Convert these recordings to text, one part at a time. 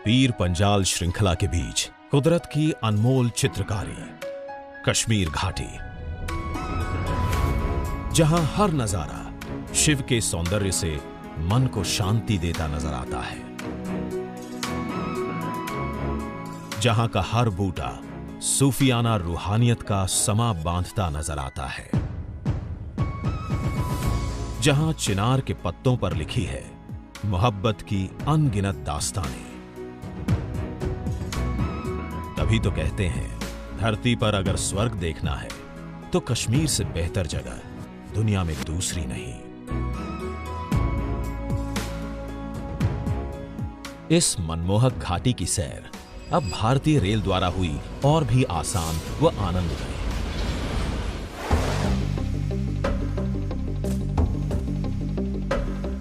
पीर पंजाल श्रृंखला के बीच कुदरत की अनमोल चित्रकारी, कश्मीर घाटी, जहां हर नजारा शिव के सौंदर्य से मन को शांति देता नजर आता है, जहां का हर बूटा सूफियाना रूहानियत का समा बांधता नजर आता है, जहां चिनार के पत्तों पर लिखी है मोहब्बत की अनगिनत दास्तानें। तभी तो कहते हैं, धरती पर अगर स्वर्ग देखना है तो कश्मीर से बेहतर जगह दुनिया में दूसरी नहीं। इस मनमोहक घाटी की सैर अब भारतीय रेल द्वारा हुई और भी आसान व आनंदमय।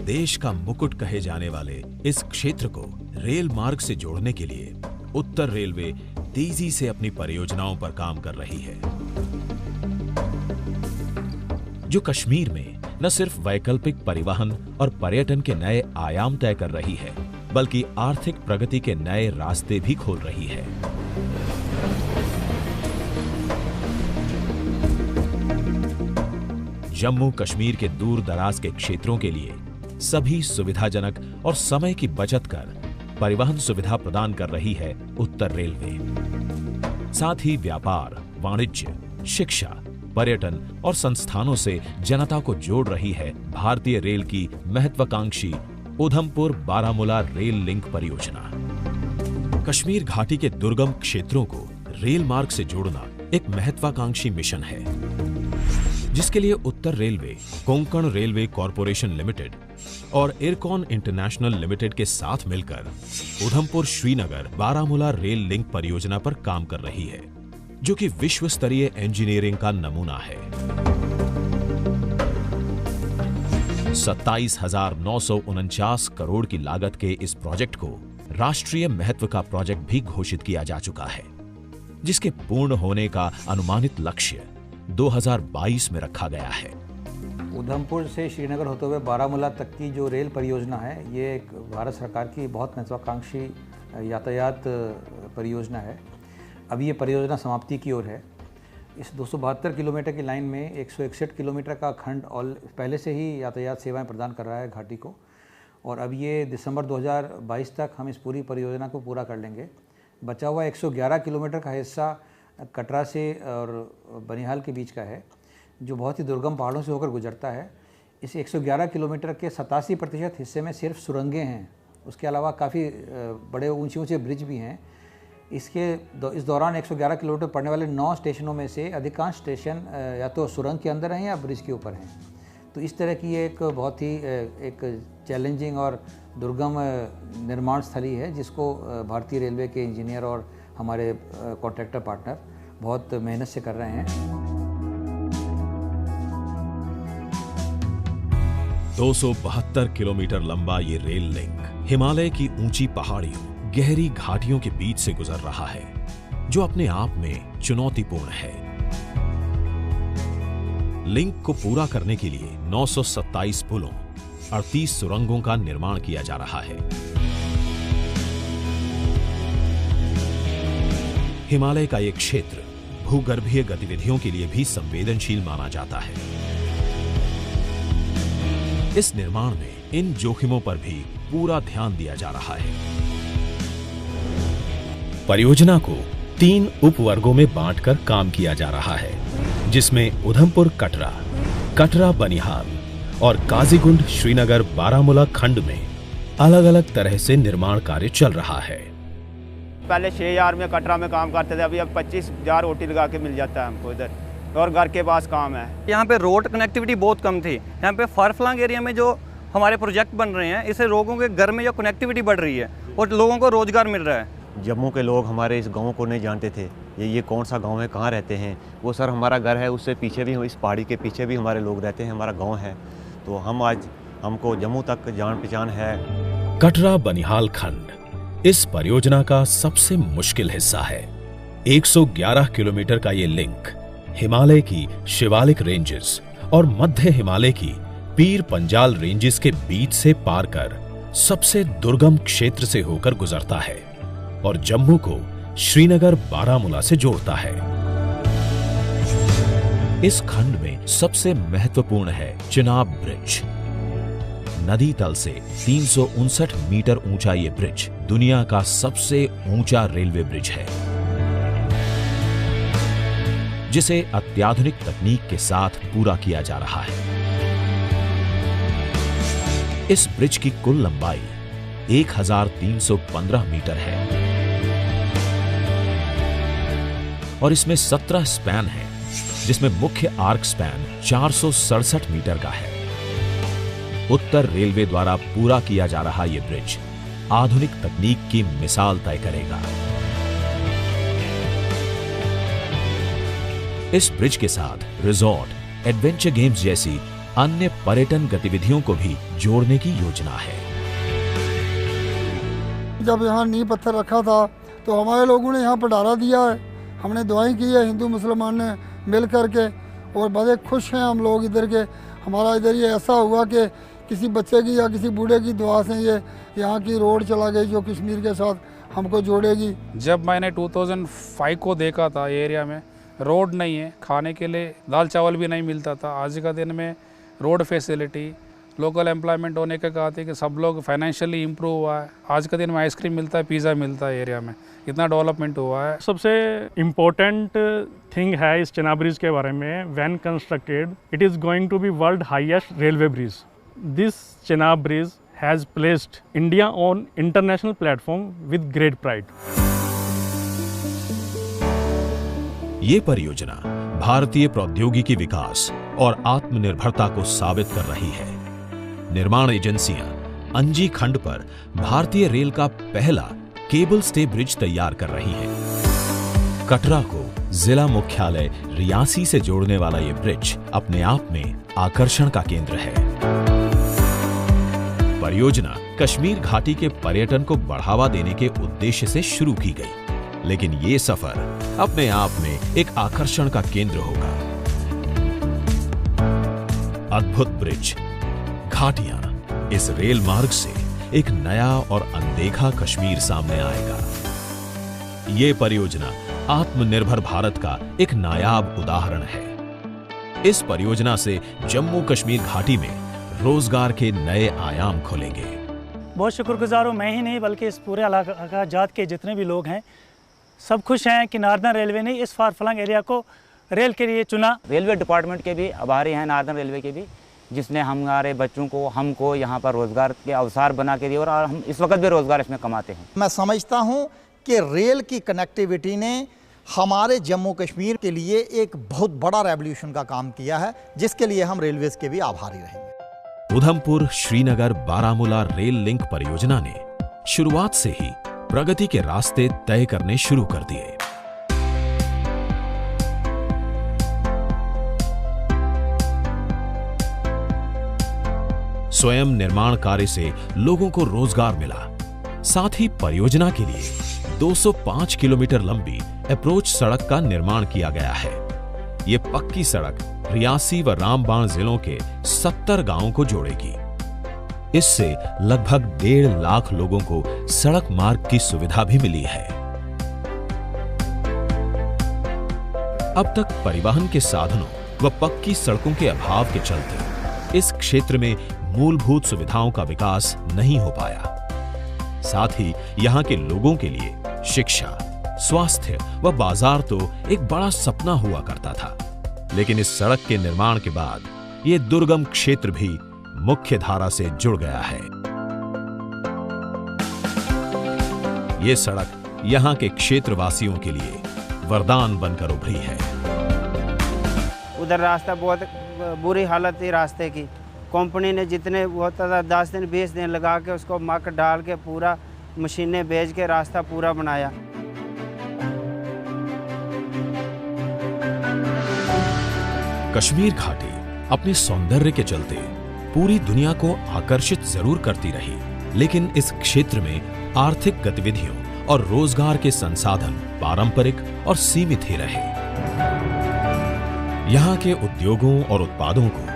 देश का मुकुट कहे जाने वाले इस क्षेत्र को रेल मार्ग से जोड़ने के लिए उत्तर रेलवे तेजी से अपनी परियोजनाओं पर काम कर रही है, जो कश्मीर में न सिर्फ वैकल्पिक परिवहन और पर्यटन के नए आयाम तय कर रही है, बल्कि आर्थिक प्रगति के नए रास्ते भी खोल रही है। जम्मू कश्मीर के दूर दराज के क्षेत्रों के लिए सभी सुविधाजनक और समय की बचत कर परिवहन सुविधा प्रदान कर रही है उत्तर रेलवे। साथ ही व्यापार, वाणिज्य, शिक्षा, पर्यटन और संस्थानों से जनता को जोड़ रही है भारतीय रेल की महत्वाकांक्षी उधमपुर बारामूला रेल लिंक परियोजना। कश्मीर घाटी के दुर्गम क्षेत्रों को रेल मार्ग से जोड़ना एक महत्वाकांक्षी मिशन है, जिसके लिए उत्तर railway, Konkan railway corporation limited और इरकॉन इंटरनेशनल लिमिटेड के साथ मिलकर उधमपुर श्रीनगर बारामूला रेल लिंक परियोजना पर काम कर रही है, जो कि विश्व स्तरीय इंजीनियरिंग का नमूना है। 27,949 करोड़ की लागत के इस प्रोजेक्ट को राष्ट्रीय महत्व का प्रोजेक्ट भी घोषित किया जा चुका है, जिसके पूर्ण होने का अनुमानित लक्ष्य 2022 में रखा गया है। उधमपुर से श्रीनगर होते हुए बारामूला तक की जो रेल परियोजना है, ये एक भारत सरकार की बहुत महत्वाकांक्षी यातायात परियोजना है। अभी ये परियोजना समाप्ति की ओर है। इस 272 किलोमीटर की लाइन में 161 किलोमीटर का खंड और पहले से ही यातायात सेवाएं प्रदान कर रहा है घाटी को, और अब ये दिसंबर 2022 तक हम इस पूरी परियोजना को पूरा कर लेंगे। बचा हुआ 111 किलोमीटर का हिस्सा कटरा से और बनिहाल के बीच का है, जो बहुत ही दुर्गम पहाड़ों से होकर गुजरता है। इस 111 किलोमीटर के 87% हिस्से में सिर्फ सुरंगें हैं, उसके अलावा काफ़ी बड़े ऊंचे ऊंचे ब्रिज भी हैं। इस दौरान 111 किलोमीटर पड़ने वाले 9 स्टेशनों में से अधिकांश स्टेशन या तो सुरंग के अंदर हैं या ब्रिज के ऊपर हैं। तो इस तरह की एक बहुत ही एक चैलेंजिंग और दुर्गम निर्माण स्थली है, जिसको भारतीय रेलवे के इंजीनियर और हमारे कॉन्ट्रैक्टर पार्टनर बहुत मेहनत से कर रहे हैं। 272 किलोमीटर लंबा ये रेल लिंक हिमालय की ऊंची पहाड़ियों, गहरी घाटियों के बीच से गुजर रहा है, जो अपने आप में चुनौतीपूर्ण है। लिंक को पूरा करने के लिए 927 पुलों, 38 सुरंगों का निर्माण किया जा रहा है। हिमालय का एक क्षेत्र भूगर्भीय गतिविधियों के लिए भी संवेदनशील माना जाता है। इस निर्माण में इन जोखिमों पर भी पूरा ध्यान दिया जा रहा है। परियोजना को 3 उपवर्गों में बांटकर काम किया जा रहा है, जिसमें उधमपुर कटरा, कटरा बनिहाल और काजीगुंड श्रीनगर बारामूला खंड में अलग अलग तरह से निर्माण कार्य चल रहा है। पहले 6,000 में कटरा में काम करते थे, अभी अब 25,000 ओटी लगा के मिल जाता है हमको इधर, और घर के पास काम है। यहाँ पे रोड कनेक्टिविटी बहुत कम थी। यहाँ पे फारफलंग एरिया में जो हमारे प्रोजेक्ट बन रहे हैं, इससे लोगों के घर में जो कनेक्टिविटी बढ़ रही है और लोगों को रोजगार मिल रहा है। जम्मू के लोग हमारे इस गांव को नहीं जानते थे, ये कौन सा गांव है, कहाँ रहते हैं। वो सर हमारा घर है, उससे पीछे भी, इस पहाड़ी के पीछे भी हमारे लोग रहते हैं, हमारा गाँव है। तो हम आज हमको जम्मू तक जान पहचान है। कटरा बनिहाल खंड इस परियोजना का सबसे मुश्किल हिस्सा है। 111 किलोमीटर का ये लिंक हिमालय की शिवालिक रेंजेस और मध्य हिमालय की पीर पंजाल रेंजेस के बीच से पार कर सबसे दुर्गम क्षेत्र से होकर गुजरता है। और जम्मू को श्रीनगर बारामूला से जोड़ता है। इस खंड में सबसे महत्वपूर्ण है चिनाब ब्रिज। नदी तल से 359 मीटर ऊंचा ये ब्रिज दुनिया का सबसे ऊंचा रेलवे ब्रिज है, जिसे अत्याधुनिक तकनीक के साथ पूरा किया जा रहा है। इस ब्रिज की कुल लंबाई 1315 मीटर है और इसमें 17 स्पैन है, जिसमें मुख्य आर्क स्पैन 467 मीटर का है। उत्तर रेलवे द्वारा पूरा किया जा रहा यह ब्रिज आधुनिक तकनीक की मिसाल तय करेगा। इस ब्रिज के साथ रिजॉर्ट, एडवेंचर गेम्स जैसी अन्य पर्यटन गतिविधियों को भी जोड़ने की योजना है। जब यहाँ नींव पत्थर रखा था तो हमारे लोगों ने यहाँ पर डारा दिया है, हमने दुआएं की है हिंदू मुसलमान ने मिल करके, और बड़े खुश हैं हम लोग इधर के। हमारा इधर ये ऐसा हुआ कि किसी बच्चे की या किसी बूढ़े की दुआ से ये यहाँ की रोड चला गई जो कश्मीर के साथ हमको जोड़ेगी। जब मैंने 2005 को देखा था ये एरिया में रोड नहीं है, खाने के लिए दाल चावल भी नहीं मिलता था। आज का दिन में रोड फैसिलिटी, लोकल एम्प्लॉयमेंट होने के कहते कि सब लोग फाइनेंशियली इम्प्रूव हुआ है। आज का दिन में आइसक्रीम मिलता है, पिज़्ज़ा मिलता है, एरिया में इतना डेवलपमेंट हुआ है। सबसे इम्पोर्टेंट थिंग है इस चिनाब ब्रिज के बारे में, when constructed it is going to be world highest railway bridge. This Chenab bridge has placed India on international platform with great pride. ये परियोजना भारतीय प्रौद्योगिकी विकास और आत्मनिर्भरता को साबित कर रही है। निर्माण एजेंसियां अंजी खंड पर भारतीय रेल का पहला केबल स्टे ब्रिज तैयार कर रही हैं। कटरा को जिला मुख्यालय रियासी से जोड़ने वाला ये ब्रिज अपने आप में आकर्षण का केंद्र है। परियोजना कश्मीर घाटी के पर्यटन को बढ़ावा देने के उद्देश्य से शुरू की गई, लेकिन ये सफर अपने आप में एक आकर्षण का केंद्र होगा। अद्भुत ब्रिज, घाटियां, इस रेल मार्ग से एक नया और अनदेखा कश्मीर सामने आएगा। ये परियोजना आत्मनिर्भर भारत का एक नायाब उदाहरण है। इस परियोजना से जम्मू कश्मीर घाटी में रोजगार के नए आयाम खुलेंगे। बहुत शुक्रगुजार हूँ, मैं ही नहीं बल्कि इस पूरे इलाका जात के जितने भी लोग हैं सब खुश हैं कि नार्दर्न रेलवे ने इस फार फ्लंग एरिया को रेल के लिए चुना। रेलवे डिपार्टमेंट के भी आभारी हैं, नार्दर्न रेलवे के भी, जिसने हमारे बच्चों को, हमको यहाँ पर रोज़गार के अवसर बना के दिए और हम इस वक्त भी रोज़गार इसमें कमाते हैं। मैं समझता हूँ कि रेल की कनेक्टिविटी ने हमारे जम्मू कश्मीर के लिए एक बहुत बड़ा रेवोल्यूशन का काम किया है, जिसके लिए हम रेलवेज के भी आभारी रहेंगे। उधमपुर श्रीनगर बारामूला रेल लिंक परियोजना ने शुरुआत से ही प्रगति के रास्ते तय करने शुरू कर दिए। स्वयं निर्माण कार्य से लोगों को रोजगार मिला। साथ ही परियोजना के लिए 205 किलोमीटर लंबी अप्रोच सड़क का निर्माण किया गया है। ये पक्की सड़क रियासी व रामबाण जिलों के 70 गांवों को जोड़ेगी। इससे लगभग 1.5 लाख लोगों को सड़क मार्ग की सुविधा भी मिली है। अब तक परिवहन के साधनों व पक्की सड़कों के अभाव के चलते इस क्षेत्र में मूलभूत सुविधाओं का विकास नहीं हो पाया। साथ ही यहाँ के लोगों के लिए शिक्षा, स्वास्थ्य व बाजार तो एक बड़ा सपना हुआ करता था, लेकिन इस सड़क के निर्माण के बाद ये दुर्गम क्षेत्र भी मुख्य धारा से जुड़ गया है। ये सड़क यहाँ के क्षेत्रवासियों के लिए वरदान बनकर उभरी है। उधर रास्ता बहुत बुरी हालत थी रास्ते की। कंपनी ने जितने बहुत 10 दिन 20 दिन लगा के उसको मक डाल के पूरा मशीनें भेज के रास्ता पूरा बनाया। कश्मीर घाटी अपने सौंदर्य के चलते पूरी दुनिया को आकर्षित जरूर करती रही, लेकिन इस क्षेत्र में आर्थिक गतिविधियों और रोजगार के संसाधन पारंपरिक और सीमित ही रहे। यहाँ के उद्योगों और उत्पादों को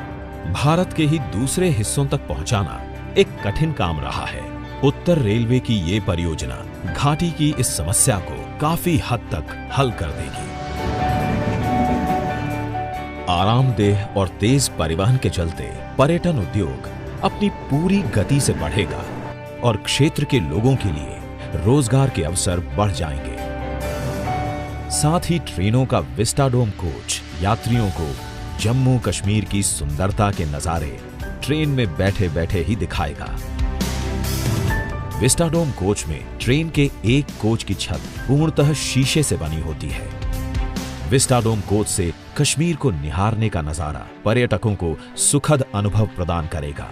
भारत के ही दूसरे हिस्सों तक पहुंचाना एक कठिन काम रहा है। उत्तर रेलवे की ये परियोजना घाटी की इस समस्या को काफी हद तक हल कर देगी। आरामदेह और तेज परिवहन के चलते पर्यटन उद्योग अपनी पूरी गति से बढ़ेगा और क्षेत्र के लोगों के लिए रोजगार के अवसर बढ़ जाएंगे। साथ ही ट्रेनों का विस्टाडोम कोच यात्रियों को जम्मू कश्मीर की सुंदरता के नजारे ट्रेन में बैठे बैठे ही दिखाएगा। विस्टाडोम कोच में ट्रेन के एक कोच की छत पूर्णतः शीशे से बनी होती है। विस्टाडोम कोच से कश्मीर को निहारने का नजारा पर्यटकों को सुखद अनुभव प्रदान करेगा।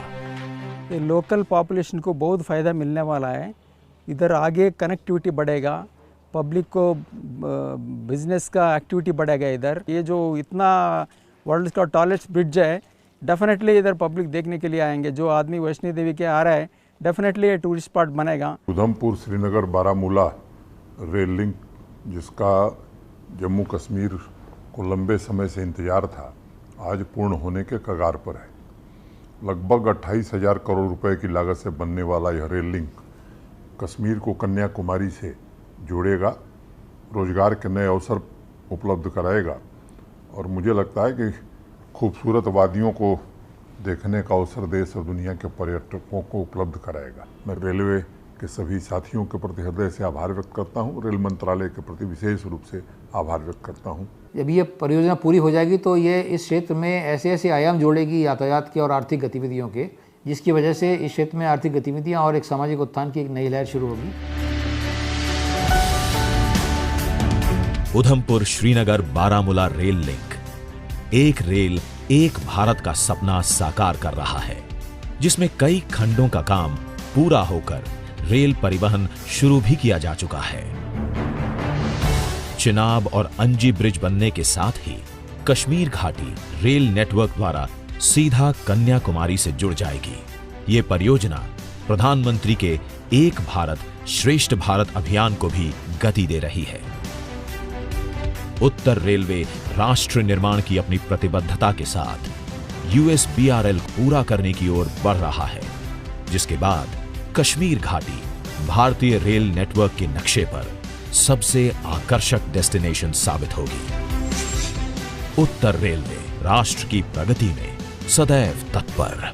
ये लोकल पॉपुलेशन को बहुत फ़ायदा मिलने वाला है। इधर आगे कनेक्टिविटी बढ़ेगा, पब्लिक को बिजनेस का एक्टिविटी बढ़ेगा। इधर ये जो इतना वर्ल्ड का टॉलेस्ट ब्रिज है, डेफिनेटली इधर पब्लिक देखने के लिए आएंगे। जो आदमी वैष्णो देवी के आ रहा है, डेफिनेटली ये टूरिस्ट स्पॉट बनेगा। उधमपुर श्रीनगर बारामूला रेल लिंक, जिसका जम्मू कश्मीर को लंबे समय से इंतजार था, आज पूर्ण होने के कगार पर है। लगभग 28,000 करोड़ रुपए की लागत से बनने वाला यह रेल लिंक कश्मीर को कन्याकुमारी से जोड़ेगा, रोजगार के नए अवसर उपलब्ध कराएगा और मुझे लगता है कि खूबसूरत वादियों को देखने का अवसर देश और दुनिया के पर्यटकों को उपलब्ध कराएगा। मैं रेलवे के सभी साथियों के प्रति हृदय से आभार व्यक्त करता हूं, रेल मंत्रालय के प्रति विशेष रूप से आभार व्यक्त करता हूं। जब ये परियोजना पूरी हो जाएगी तो ये इस क्षेत्र में ऐसे ऐसे आयाम जोड़ेगी यातायात के और आर्थिक गतिविधियों के, जिसकी वजह से इस क्षेत्र में आर्थिक गतिविधियां और एक सामाजिक उत्थान की एक नई लहर शुरू होगी। उधमपुर श्रीनगर बारामूला रेल लिंक एक रेल एक भारत का सपना साकार कर रहा है, जिसमें कई खंडों का काम पूरा होकर रेल परिवहन शुरू भी किया जा चुका है। चिनाब और अंजी ब्रिज बनने के साथ ही कश्मीर घाटी रेल नेटवर्क द्वारा सीधा कन्याकुमारी से जुड़ जाएगी। ये परियोजना प्रधानमंत्री के एक भारत श्रेष्ठ भारत अभियान को भी गति दे रही है। उत्तर रेलवे राष्ट्र निर्माण की अपनी प्रतिबद्धता के साथ USBRL पूरा करने की ओर बढ़ रहा है, जिसके बाद कश्मीर घाटी भारतीय रेल नेटवर्क के नक्शे पर सबसे आकर्षक डेस्टिनेशन साबित होगी। उत्तर रेलवे राष्ट्र की प्रगति में सदैव तत्पर।